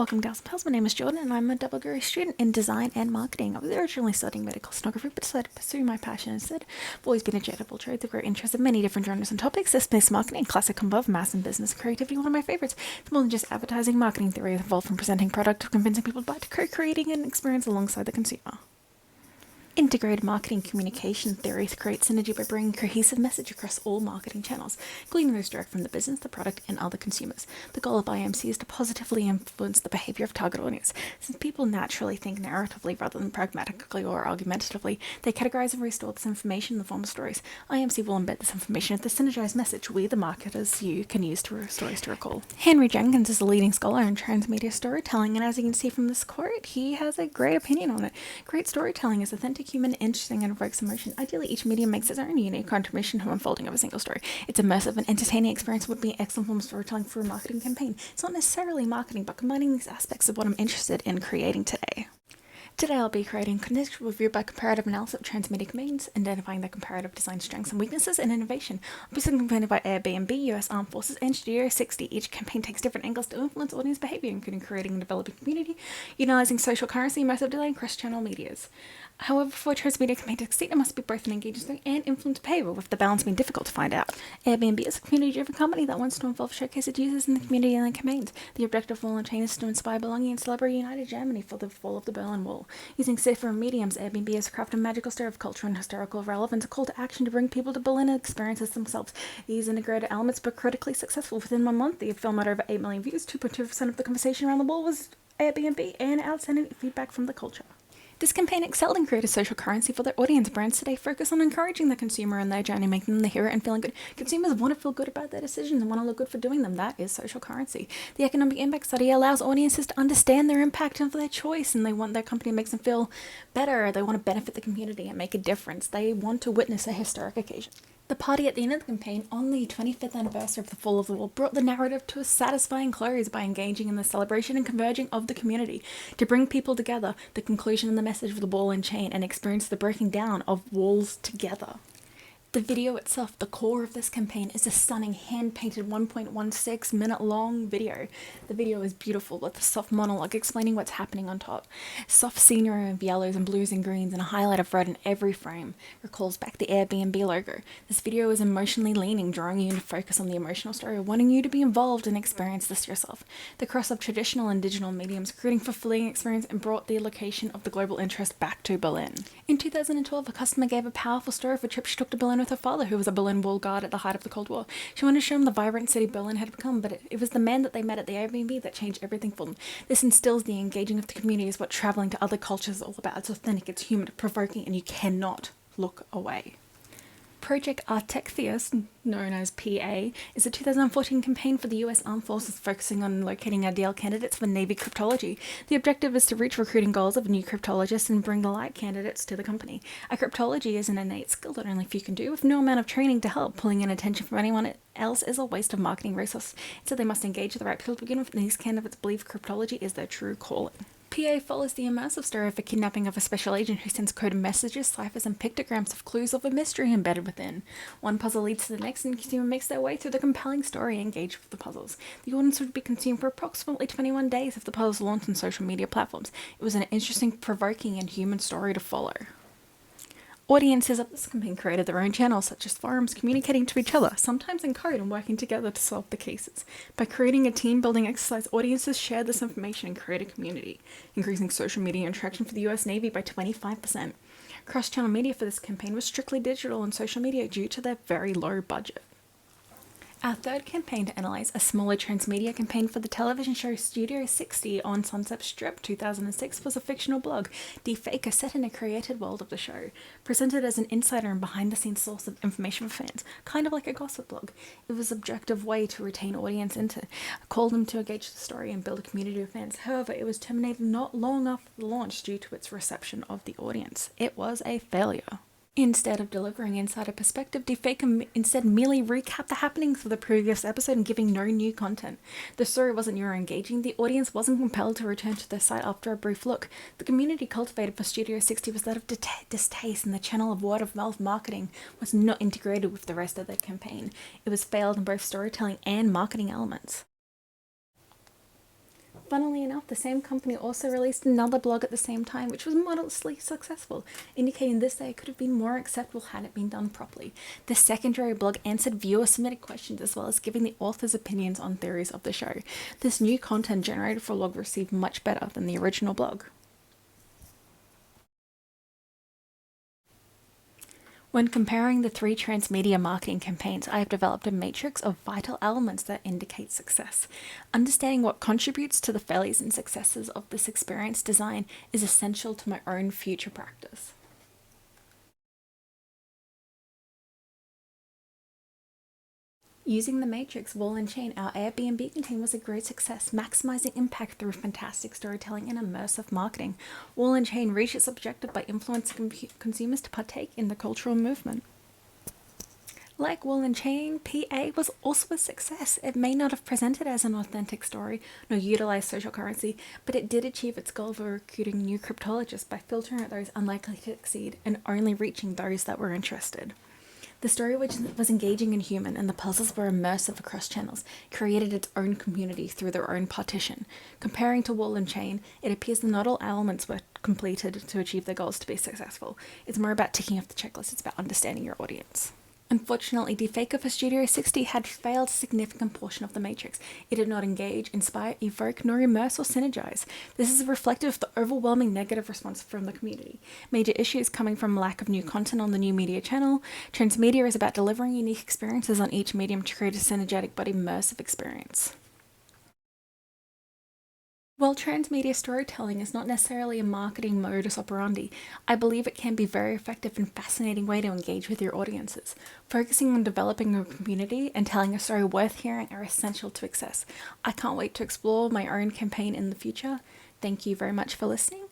Welcome gals and pals, my name is Jordan and I'm a double degree student in design and marketing. I was originally studying medical sonography but decided to pursue my passion instead. I've always been a jack of all trades with great interest in many different genres and topics. This space marketing, classic combo of math and business and creativity, one of my favourites. It's more than just advertising. Marketing theory involved from presenting product to convincing people to buy to co-creating an experience alongside the consumer. Integrated marketing communication theory creates synergy by bringing a cohesive message across all marketing channels, including those direct from the business, the product, and other consumers. The goal of IMC is to positively influence the behavior of target audience. Since people naturally think narratively rather than pragmatically or argumentatively, they categorize and restore this information in the form of stories. IMC will embed this information into the synergized message we, the marketers, can use to stories to recall. Henry Jenkins is a leading scholar in transmedia storytelling, and as you can see from this quote, he has a great opinion on it. Great storytelling is authentic, human, interesting, and evokes emotion. Ideally, each medium makes its own unique contribution to unfolding of a single story. Its immersive and entertaining experience would be an excellent form of storytelling for a marketing campaign. It's not necessarily marketing, but combining these aspects of what I'm interested in creating today. Today I'll be creating a contextual review by comparative analysis of transmedia campaigns, identifying their comparative design strengths and weaknesses, and innovation. I'll be accompanied by Airbnb, US Armed Forces, and Studio 60. Each campaign takes different angles to influence audience behavior, including creating and developing community, utilizing social currency, immersive delay, and cross-channel medias. However, for a transmedia campaign to succeed, it must be both an engaging story and influence behavior, with the balance being difficult to find out. Airbnb is a community-driven company that wants to involve showcase users in the community and their campaigns. The objective of the chain is to inspire belonging and celebrate united Germany for the fall of the Berlin Wall. Using different mediums, Airbnb has crafted a magical story of culture and historical relevance, a call to action to bring people to Berlin and experience this themselves. These integrated elements were critically successful. Within 1 month, the film had over 8 million views, 2.2% of the conversation around the wall was Airbnb, and outstanding feedback from the culture. This campaign excelled in creating social currency for their audience. Brands today focus on encouraging the consumer in their journey, making them the hero and feeling good. Consumers want to feel good about their decisions and want to look good for doing them. That is social currency. The economic impact study allows audiences to understand their impact and for their choice, and they want their company to make them feel better. They want to benefit the community and make a difference. They want to witness a historic occasion. The party at the end of the campaign, on the 25th anniversary of the fall of the wall, brought the narrative to a satisfying close by engaging in the celebration and converging of the community to bring people together, the conclusion and the message of the ball and chain, and experience the breaking down of walls together. The video itself, the core of this campaign, is a stunning hand-painted 1.16 minute long video. The video is beautiful with a soft monologue explaining what's happening on top. Soft scenery of yellows and blues and greens and a highlight of red in every frame recalls back the Airbnb logo. This video is emotionally leaning, drawing you into focus on the emotional story, wanting you to be involved and experience this yourself. The cross of traditional and digital mediums, creating a fulfilling experience, and brought the location of the global interest back to Berlin. In 2012, a customer gave a powerful story of a trip she took to Berlin with her father, who was a Berlin Wall guard at the height of the Cold War. She wanted to show him the vibrant city Berlin had become, but it was the man that they met at the Airbnb that changed everything for them. This instills the engaging of the community is what traveling to other cultures is all about. It's authentic, it's human, provoking, and you cannot look away. Project Artectheus, known as PA, is a 2014 campaign for the US Armed Forces focusing on locating ideal candidates for Navy cryptology. The objective is to reach recruiting goals of new cryptologists and bring the right candidates to the company. A cryptology is an innate skill that only few can do, with no amount of training to help. Pulling in attention from anyone else is a waste of marketing resources. So they must engage the right people to begin with, and these candidates believe cryptology is their true calling. PA follows the immersive story of a kidnapping of a special agent who sends coded messages, ciphers, and pictograms of clues of a mystery embedded within. One puzzle leads to the next, and the consumer makes their way through the compelling story and engage with the puzzles. The audience would be consumed for approximately 21 days if the puzzles launched on social media platforms. It was an interesting, provoking, and human story to follow. Audiences of this campaign created their own channels, such as forums, communicating to each other, sometimes in code, and working together to solve the cases. By creating a team-building exercise, audiences shared this information and created a community, increasing social media interaction for the US Navy by 25%. Cross-channel media for this campaign was strictly digital and social media due to their very low budget. Our third campaign to analyze, a smaller transmedia campaign for the television show Studio 60 on Sunset Strip 2006, was a fictional blog, Defaker, set in a created world of the show, presented as an insider and behind-the-scenes source of information for fans, kind of like a gossip blog. It was an objective way to retain audience and to call them to engage the story and build a community of fans. However, it was terminated not long after the launch due to its reception of the audience. It was a failure. Instead of delivering insider perspective, Defaker instead merely recapped the happenings of the previous episode and giving no new content. The story wasn't new or engaging, the audience wasn't compelled to return to their site after a brief look. The community cultivated for Studio 60 was that of distaste, and the channel of word-of-mouth marketing was not integrated with the rest of their campaign. It was failed in both storytelling and marketing elements. Funnily enough, the same company also released another blog at the same time, which was modestly successful, indicating this day could have been more acceptable had it been done properly. The secondary blog answered viewer-submitted questions as well as giving the author's opinions on theories of the show. This new content generated for a blog received much better than the original blog. When comparing the 3 transmedia marketing campaigns, I have developed a matrix of vital elements that indicate success. Understanding what contributes to the failures and successes of this experience design is essential to my own future practice. Using the matrix Wall and Chain, our Airbnb campaign was a great success, maximizing impact through fantastic storytelling and immersive marketing. Wall and Chain reached its objective by influencing consumers to partake in the cultural movement. Like Wall and Chain, PA was also a success. It may not have presented as an authentic story, nor utilized social currency, but it did achieve its goal of recruiting new cryptologists by filtering out those unlikely to succeed and only reaching those that were interested. The story, which was engaging and human, and the puzzles were immersive across channels, created its own community through their own partition. Comparing to Wall and Chain, it appears that not all elements were completed to achieve their goals to be successful. It's more about ticking off the checklist, it's about understanding your audience. Unfortunately, Defaker for Studio 60 had failed a significant portion of the matrix. It did not engage, inspire, evoke, nor immerse or synergize. This is reflective of the overwhelming negative response from the community. Major issues coming from lack of new content on the new media channel. Transmedia is about delivering unique experiences on each medium to create a synergetic but immersive experience. While transmedia storytelling is not necessarily a marketing modus operandi, I believe it can be a very effective and fascinating way to engage with your audiences. Focusing on developing a community and telling a story worth hearing are essential to success. I can't wait to explore my own campaign in the future. Thank you very much for listening.